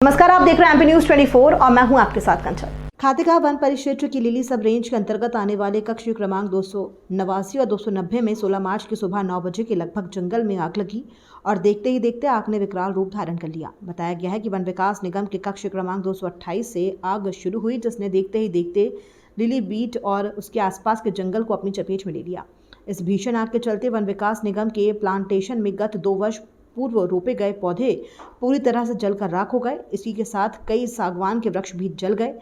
नमस्कार, आप देख रहे हैं एमपी न्यूज 24 और मैं हूं आपके साथ कंचन। खातेगांव वन परिक्षेत्र की लीली सब रेंज के अंतर्गत आने वाले कक्ष क्रमांक 289 और 290 में 16 मार्च की सुबह 9 बजे के लगभग जंगल में आग लगी और देखते ही देखते आग ने विकराल रूप धारण कर लिया। बताया गया है कि वन विकास निगम के कक्ष क्रमांक 228 से आग शुरू हुई, जिसने देखते ही देखते लिली बीट और उसके आसपास के जंगल को अपनी चपेट में ले लिया। इस भीषण आग के चलते वन विकास निगम के प्लांटेशन में गत 2 वर्ष पूर्व रोपे गए पौधे पूरी तरह से जलकर राख हो गए। इसी के साथ कई सागवान के वृक्ष भी जल गए।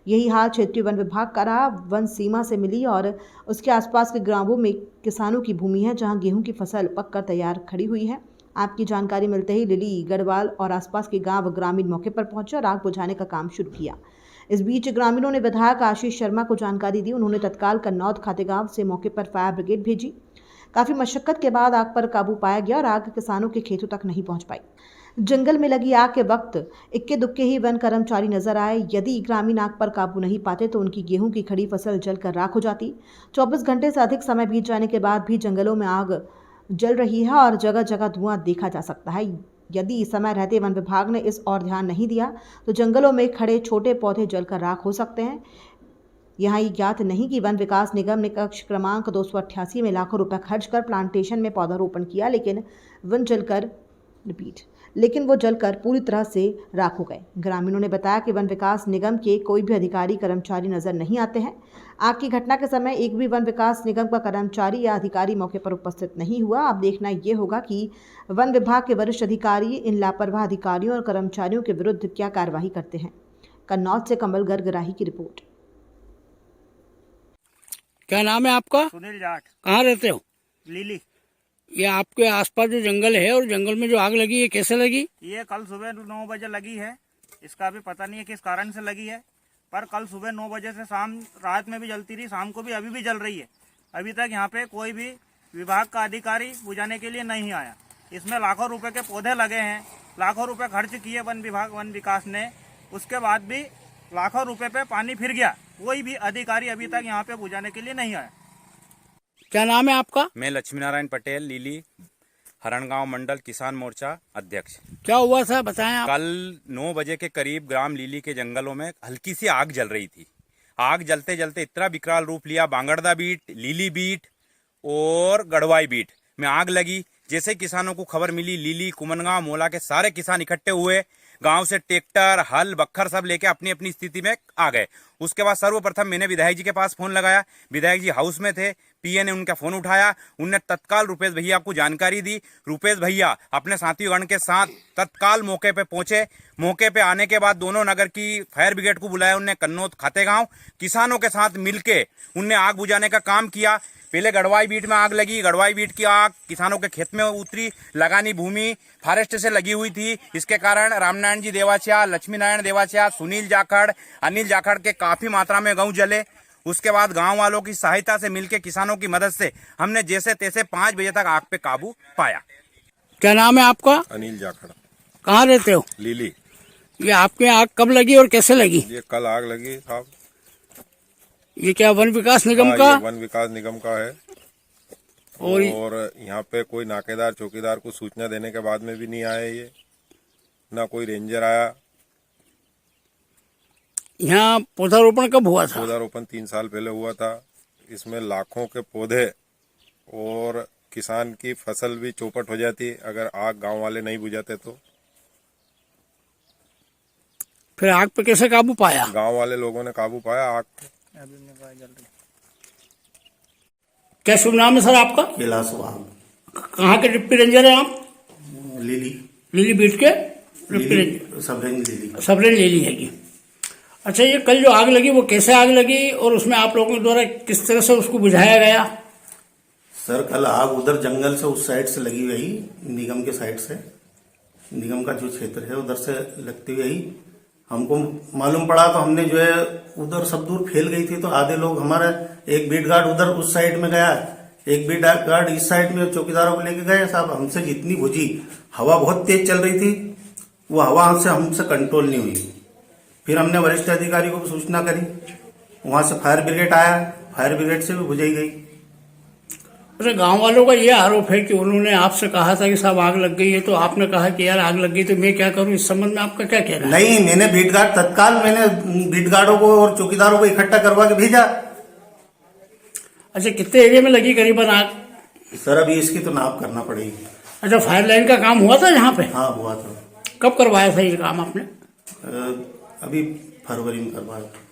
यही हाल क्षेत्रीय वन विभाग का रहा। वन सीमा से मिली और उसके आसपास के ग्रामों में किसानों की भूमि है, जहां गेहूं की फसल पककर तैयार खड़ी हुई है। आपकी जानकारी मिलते ही लिली, गढ़वाल और आसपास के गांव ग्रामीण मौके पर पहुंचे और आग बुझाने का काम शुरू किया। इस बीच ग्रामीणों ने विधायक आशीष शर्मा को जानकारी दी। उन्होंने तत्काल कन्नौद खातेगांव से मौके पर फायर ब्रिगेड भेजी। काफी मशक्कत के बाद आग पर काबू पाया गया और आग किसानों के खेतों तक नहीं पहुंच पाई। जंगल में लगी आग के वक्त इक्के दुक्के ही वन कर्मचारी नजर आए। यदि ग्रामीण आग पर काबू नहीं पाते तो उनकी गेहूं की खड़ी फसल जलकर राख हो जाती। 24 घंटे से अधिक समय बीत जाने के बाद भी जंगलों में आग जल रही है और जगह जगह धुआं देखा जा सकता है। यदि समय रहते वन विभाग ने इस ओर ध्यान नहीं दिया तो जंगलों में खड़े छोटे पौधे जलकर राख हो सकते हैं। यहाँ ये ज्ञात नहीं कि वन विकास निगम ने कक्ष क्रमांक 288 में लाखों रुपए खर्च कर प्लांटेशन में पौधारोपण किया, लेकिन वो जलकर पूरी तरह से राख हो गए। ग्रामीणों ने बताया कि वन विकास निगम के कोई भी अधिकारी कर्मचारी नजर नहीं आते हैं। आग की घटना के समय एक भी वन विकास निगम का कर्मचारी या अधिकारी मौके पर उपस्थित नहीं हुआ। अब देखना ये होगा कि वन विभाग के वरिष्ठ अधिकारी इन लापरवाह अधिकारियों और कर्मचारियों के विरुद्ध क्या कार्रवाई करते हैं। कन्नौज से कमल गर्ग राही की रिपोर्ट। क्या नाम है आपका? सुनील जाट। कहाँ रहते हो? लीली। ये आपके आसपास जो जंगल है और जंगल में जो आग लगी, ये कैसे लगी? ये कल सुबह 9 बजे लगी है। इसका अभी पता नहीं है किस कारण से लगी है, पर कल सुबह 9 बजे से शाम रात में भी जलती रही, शाम को भी अभी भी जल रही है। अभी तक यहाँ पे कोई भी विभाग का अधिकारी बुझाने के लिए नहीं आया। इसमें लाखों रुपए के पौधे लगे हैं, लाखों रुपए खर्च किए वन विभाग वन विकास ने, उसके बाद भी लाखों रुपए पे पानी फिर गया। कोई भी अधिकारी अभी तक यहाँ पे बुझाने के लिए नहीं आया। क्या नाम है आपका? मैं लक्ष्मी नारायण पटेल, लीली हरणगांव मंडल किसान मोर्चा अध्यक्ष। क्या हुआ सर, बताएं आप। कल 9 बजे के करीब ग्राम लीली के जंगलों में हल्की सी आग जल रही थी। आग जलते जलते इतना विकराल रूप लिया, बांगड़दा बीट, लीली बीट और गढ़वाई बीट में आग लगी। जैसे किसानों को खबर मिली, लीली, कुमनगांव, मोला के सारे किसान इकट्ठे हुए। गांव से ट्रैक्टर, हल, बक्खर सब लेके अपनी अपनी स्थिति में आ गए। उसके बाद सर्वप्रथम मैंने विधायक जी के पास फोन लगाया। विधायक जी हाउस में थे। पीए ने उनका फोन उठाया। उनने तत्काल रुपेश भैया को जानकारी दी। रुपेश भैया अपने साथीगण के साथ तत्काल मौके पे पहुंचे। मौके पे आने के बाद दोनों नगर की फायर ब्रिगेड को बुलाया। उनने कन्नौद खातेगांव किसानों के साथ मिलके उनने आग बुझाने का काम किया। पहले गढ़वाई बीट में आग लगी। गढ़वाई बीट की आग किसानों के खेत में उतरी। लगानी भूमि फॉरेस्ट से लगी हुई थी। इसके कारण रामनारायण जी देवाचिया, लक्ष्मी नारायण देवाचिया, सुनील जाखड़, अनिल जाखड़ के काफी मात्रा में गेहूं जले। उसके बाद गांव वालों की सहायता से मिलकर किसानों की मदद से हमने जैसे तैसे 5 बजे तक आग पे काबू पाया। क्या नाम है आपका? अनिल जाखड़। कहाँ रहते हो? लीली। ये आपके आग कब लगी और कैसे लगी? ये कल आग लगी साहब। ये क्या वन विकास निगम का? वन विकास निगम का है। और यहाँ पे कोई नाकेदार चौकीदार को सूचना देने के बाद में भी नहीं आया। ये ना कोई रेंजर आया। यहाँ पौधारोपण कब हुआ था? पौधारोपण 3 साल पहले हुआ था। इसमें लाखों के पौधे और किसान की फसल भी चौपट हो जाती अगर आग गांव वाले नहीं बुझाते तो। फिर आग पे कैसे काबू पाया? गांव वाले लोगों ने काबू पाया आग पे। क्या शुभ नाम है सर आपका? कैलाश वाहन। कहाँ के डिप्टी रेंजर है आप? लीली। लीली बीट के डिप्टी रेंजर। सब रेंज लीली। सब रेंज लीली है। अच्छा, ये कल जो आग लगी वो कैसे आग लगी और उसमें आप लोगों के द्वारा किस तरह से उसको बुझाया गया? सर कल आग उधर जंगल से उस साइड से लगी हुई, निगम के साइड से, निगम का जो क्षेत्र है उधर से लगती हुई हमको मालूम पड़ा तो हमने जो है उधर सब दूर फैल गई थी। तो आधे लोग हमारे, एक बीट गार्ड उधर उस साइड में गया, एक बीट गार्ड इस साइड में चौकीदारों को लेके गए। साहब हमसे जितनी बुझी, हवा बहुत तेज चल रही थी, वो हवा हमसे कंट्रोल नहीं हुई। फिर हमने वरिष्ठ अधिकारी को सूचना करी, वहां से फायर ब्रिगेड आया, फायर ब्रिगेड से भी बुझाई गई। अच्छा, गांव वालों का ये आरोप है कि उन्होंने आपसे कहा था कि साहब आग लग गई है, तो आपने कहा कि यार आग लग गई तो मैं क्या करूं। इस संबंध में आपका क्या कहना है? नहीं, मैंने बीट गार्ड तत्काल मैंने बीट गार्डों को और चौकीदारों को इकट्ठा करवा के भेजा। अच्छा, कितने एरिया में लगी करीबन आग? सर अभी इसकी तो नाप करना पड़ेगी। अच्छा, फायर लाइन का काम हुआ था यहाँ पे? हाँ हुआ था। कब करवाया था ये काम आपने? अभी फरवरी में करवाया था।